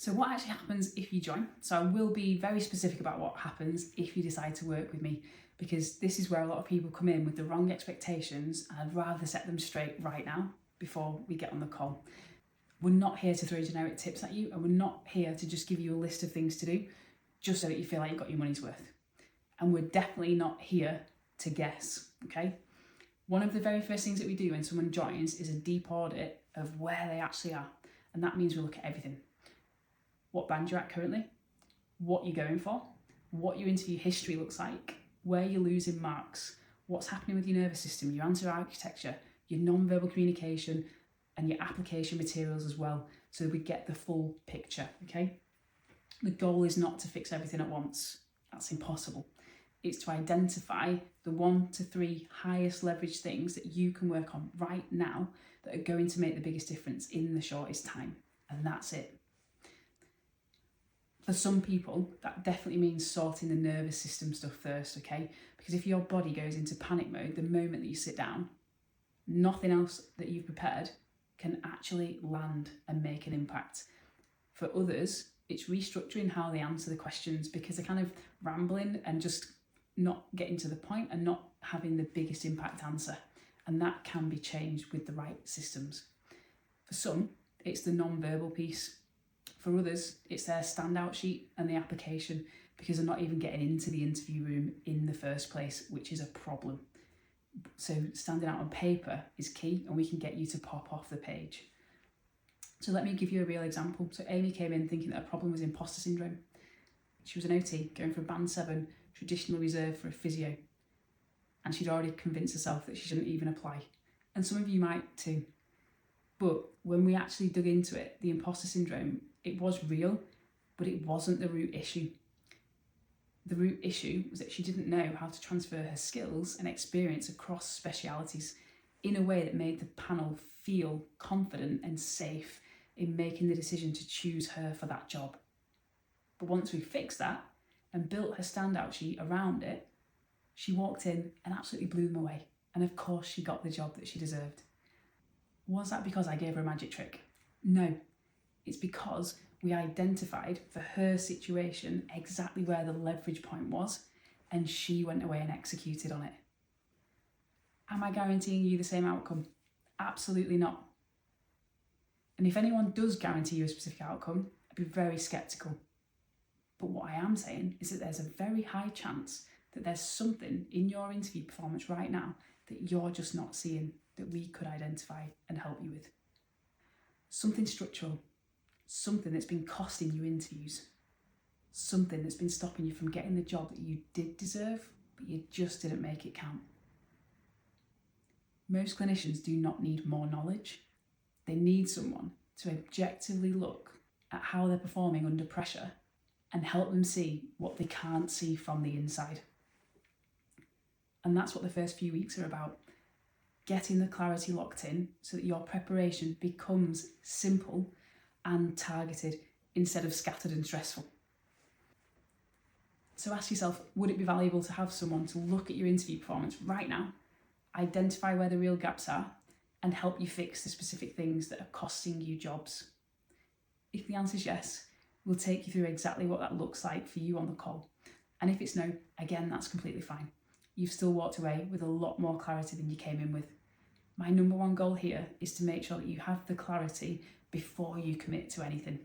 So what actually happens if you join? So I will be very specific about what happens if you decide to work with me, because this is where a lot of people come in with the wrong expectations, and I'd rather set them straight right now before we get on the call. We're not here to throw generic tips at you, and we're not here to just give you a list of things to do just so that you feel like you've got your money's worth. And we're definitely not here to guess, okay? One of the very first things that we do when someone joins is a deep audit of where they actually are. And that means we look at everything. What band you're at currently, what you're going for, what your interview history looks like, where you're losing marks, what's happening with your nervous system, your answer architecture, your non-verbal communication, and your application materials as well, so we get the full picture, okay? The goal is not to fix everything at once. That's impossible. It's to identify the 1 to 3 highest leverage things that you can work on right now that are going to make the biggest difference in the shortest time. And that's it. For some people, that definitely means sorting the nervous system stuff first, okay? Because if your body goes into panic mode the moment that you sit down, nothing else that you've prepared can actually land and make an impact. For others, it's restructuring how they answer the questions because they're kind of rambling and just not getting to the point and not having the biggest impact answer. And that can be changed with the right systems. For some, it's the non-verbal piece. For others, it's their standout sheet and the application because they're not even getting into the interview room in the first place, which is a problem. So standing out on paper is key, and we can get you to pop off the page. So let me give you a real example. So Amy came in thinking that her problem was imposter syndrome. She was an OT going for a band 7, traditional reserve for a physio. And she'd already convinced herself that she shouldn't even apply. And some of you might too. But when we actually dug into it, the imposter syndrome, it was real, but it wasn't the root issue. The root issue was that she didn't know how to transfer her skills and experience across specialities in a way that made the panel feel confident and safe in making the decision to choose her for that job. But once we fixed that and built her standout sheet around it, she walked in and absolutely blew them away. And of course she got the job that she deserved. Was that because I gave her a magic trick? No, it's because we identified for her situation exactly where the leverage point was, and she went away and executed on it. Am I guaranteeing you the same outcome? Absolutely not. And if anyone does guarantee you a specific outcome, I'd be very sceptical. But what I am saying is that there's a very high chance that there's something in your interview performance right now that you're just not seeing that we could identify and help you with. Something structural, something that's been costing you interviews, something that's been stopping you from getting the job that you did deserve, but you just didn't make it count. Most clinicians do not need more knowledge. They need someone to objectively look at how they're performing under pressure and help them see what they can't see from the inside. And that's what the first few weeks are about. Getting the clarity locked in so that your preparation becomes simple and targeted instead of scattered and stressful. So ask yourself, would it be valuable to have someone to look at your interview performance right now, identify where the real gaps are, and help you fix the specific things that are costing you jobs? If the answer is yes, we'll take you through exactly what that looks like for you on the call. And if it's no, again, that's completely fine. You've still walked away with a lot more clarity than you came in with. My number one goal here is to make sure that you have the clarity before you commit to anything.